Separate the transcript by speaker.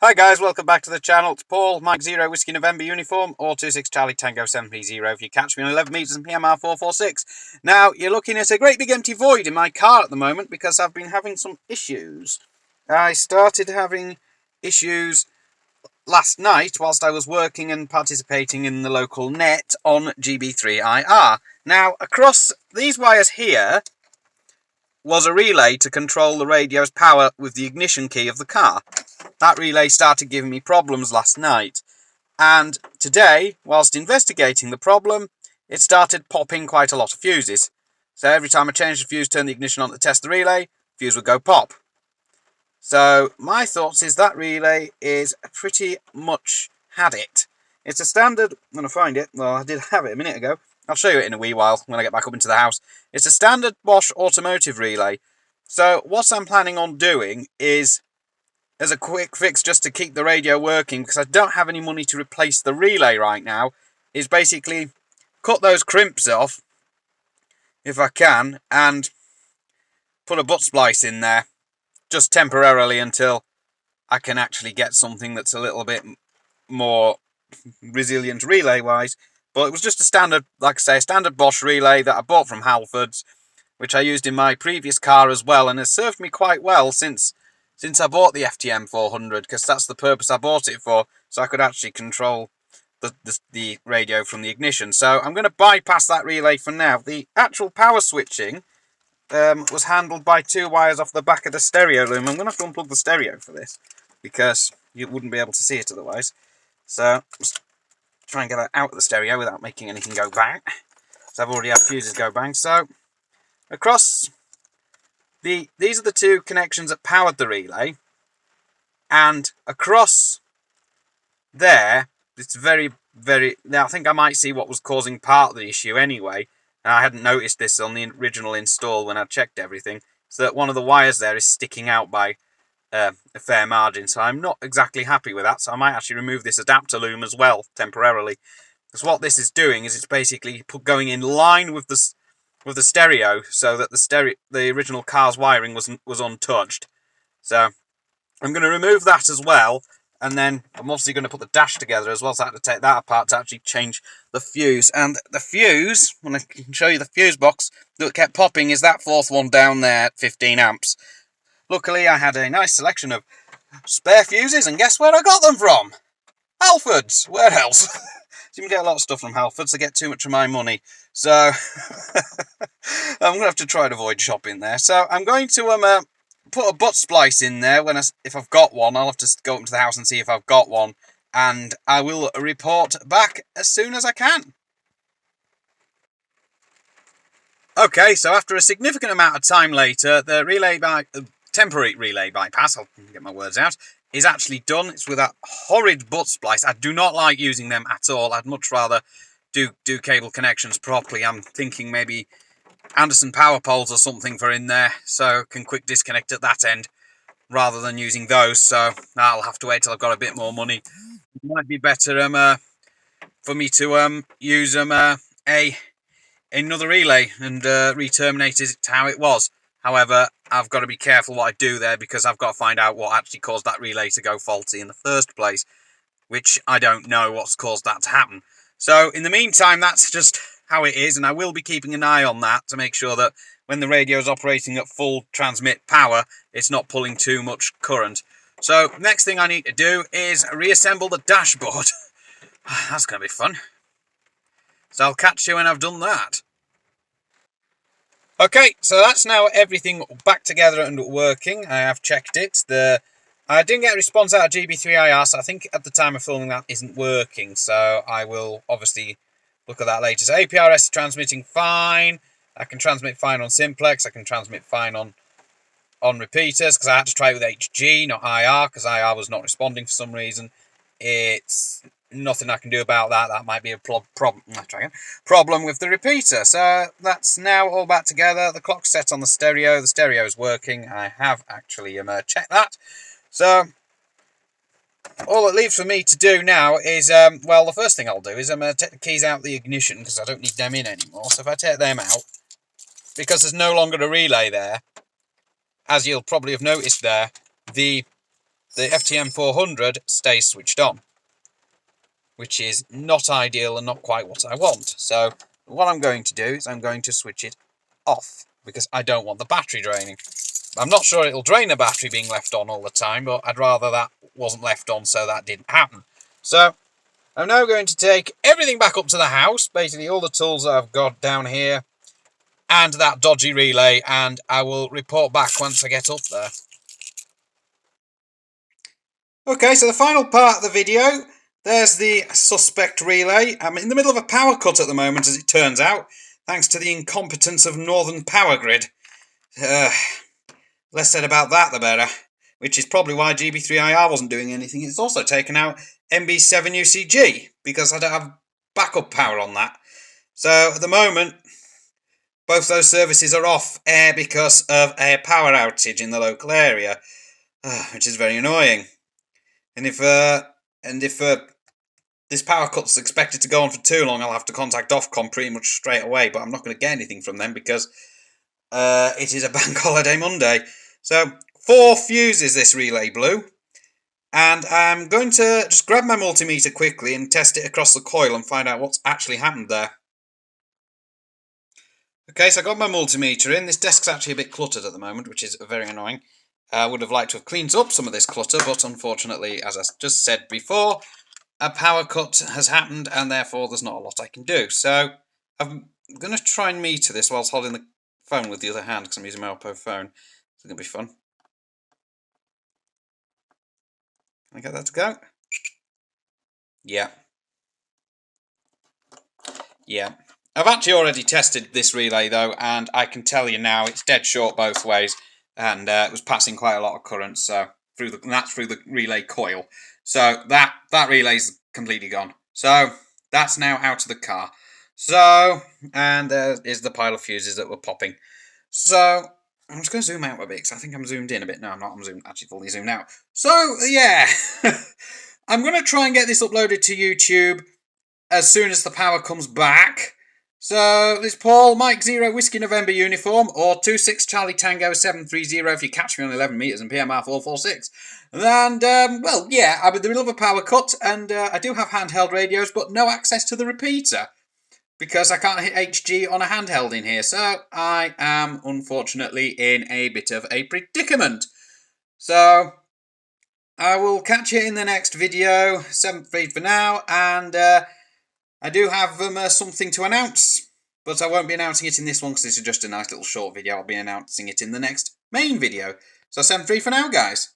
Speaker 1: Hi guys, welcome back to the channel. It's Paul, Mike 0, Whiskey November uniform, or 26 Charlie Tango 730 if you catch me on 11 metres and PMR446. Now, you're looking at a great big empty void in my car at the moment because I've been having some issues. I started having issues last night whilst I was working and participating in the local net on GB3IR. Now, across these wires here was a relay to control the radio's power with the ignition key of the car. That relay started giving me problems last night, and today, whilst investigating the problem, it started popping quite a lot of fuses. So every time I changed the fuse, turned the ignition on to test the relay, fuse would go pop. So my thoughts is that relay is pretty much had it. It's a standard, I'm going to find it, well I did have it a minute ago, I'll show you it in a wee while when I get back up into the house. It's a standard Bosch automotive relay. So what I'm planning on doing is, as a quick fix just to keep the radio working, because I don't have any money to replace the relay right now, is basically cut those crimps off, if I can, and put a butt splice in there, just temporarily until I can actually get something that's a little bit more resilient relay-wise. But it was just a standard, like I say, a standard Bosch relay that I bought from Halfords, which I used in my previous car as well, and has served me quite well since I bought the FTM-400, because that's the purpose I bought it for, so I could actually control the radio from the ignition. So I'm going to bypass that relay for now. The actual power switching was handled by two wires off the back of the stereo loom. I'm going to have to unplug the stereo for this, because you wouldn't be able to see it otherwise. So let's try and get it out of the stereo without making anything go bang. So I've already had fuses go bang. So across these are the two connections that powered the relay, and across there, it's very, now I think I might see what was causing part of the issue anyway, and I hadn't noticed this on the original install when I checked everything, so that one of the wires there is sticking out by a fair margin, so I'm not exactly happy with that, so I might actually remove this adapter loom as well, temporarily, because what this is doing is it's basically going in line with the stereo, so that the original car's wiring was untouched. So I'm going to remove that as well, and then I'm obviously going to put the dash together as well, so I have to take that apart to actually change the fuse. And the fuse, when I can show you the fuse box that kept popping, is that fourth one down there at 15 amps. Luckily I had a nice selection of spare fuses, and guess where I got them from? Halfords! Where else? You can get a lot of stuff from Halfords, they get too much of my money. So I'm going to have to try and avoid shopping there. So I'm going to put a butt splice in there if I've got one. I'll have to go up to the house and see if I've got one, and I will report back as soon as I can. Okay, so after a significant amount of time later, the temporary relay bypass, I'll get my words out, is actually done. It's with that horrid butt splice. I do not like using them at all. I'd much rather do cable connections properly. I'm thinking maybe Anderson power poles or something for in there, so can quick disconnect at that end rather than using those. So I'll have to wait till I've got a bit more money. It might be better for me to use another relay and re-terminate it to how it was. However, I've got to be careful what I do there, because I've got to find out what actually caused that relay to go faulty in the first place, which I don't know what's caused that to happen. So in the meantime, that's just how it is, and I will be keeping an eye on that to make sure that when the radio is operating at full transmit power, it's not pulling too much current. So next thing I need to do is reassemble the dashboard. That's going to be fun. So I'll catch you when I've done that. Okay, so that's now everything back together and working. I have checked it. I didn't get a response out of GB3IR, so I think at the time of filming that isn't working. So I will obviously look at that later. So APRS is transmitting fine. I can transmit fine on simplex. I can transmit fine on repeaters, because I had to try it with HG, not IR, because IR was not responding for some reason. It's nothing I can do about that. That might be a problem with the repeater. So that's now all back together. The clock's set on the stereo. The stereo is working. I have actually checked that. So all it leaves for me to do now is, well, the first thing I'll do is I'm going to take the keys out of the ignition, because I don't need them in anymore. So if I take them out, because there's no longer a relay there, as you'll probably have noticed there, the the FTM-400 stays switched on, which is not ideal and not quite what I want. So what I'm going to do is I'm going to switch it off, because I don't want the battery draining. I'm not sure it'll drain the battery being left on all the time, but I'd rather that wasn't left on so that didn't happen. So I'm now going to take everything back up to the house, basically all the tools that I've got down here, and that dodgy relay, and I will report back once I get up there. Okay, so the final part of the video, there's the suspect relay. I'm in the middle of a power cut at the moment, as it turns out, thanks to the incompetence of Northern Power Grid. Less said about that, the better. Which is probably why GB3IR wasn't doing anything. It's also taken out MB7UCG, because I don't have backup power on that. So, at the moment, both those services are off air because of a power outage in the local area, which is very annoying. And if this power cut's expected to go on for too long, I'll have to contact Ofcom pretty much straight away, but I'm not going to get anything from them because it is a bank holiday Monday. So 4 fuses this relay blew, and I'm going to just grab my multimeter quickly and test it across the coil and find out what's actually happened there. Okay, so I got my multimeter in. This desk's actually a bit cluttered at the moment, which is very annoying. I would have liked to have cleaned up some of this clutter, but unfortunately, as I just said before, a power cut has happened, and therefore there's not a lot I can do. So I'm going to try and meter this whilst holding the phone with the other hand, because I'm using my Oppo phone. It's going to be fun. Can I get that to go? Yeah. Yeah. I've actually already tested this relay though, and I can tell you now it's dead short both ways, and it was passing quite a lot of current, so that's through the relay coil. So that relay's completely gone. So that's now out of the car. So, and there is the pile of fuses that were popping. So I'm just going to zoom out a bit, because I think I'm zoomed in a bit. No, I'm not. I'm actually fully zoomed out. So, yeah. I'm going to try and get this uploaded to YouTube as soon as the power comes back. So, this is Paul, Mike 0 Whiskey November uniform, or 26 Charlie Tango 730 if you catch me on 11 metres and PMR 446. And, well, yeah, I'm in the middle of a power cut, and I do have handheld radios, but no access to the repeater, because I can't hit HG on a handheld in here. So I am, unfortunately, in a bit of a predicament. So I will catch you in the next video. 7th feed for now. And I do have something to announce. But I won't be announcing it in this one, because this is just a nice little short video. I'll be announcing it in the next main video. So 7th feed for now, guys.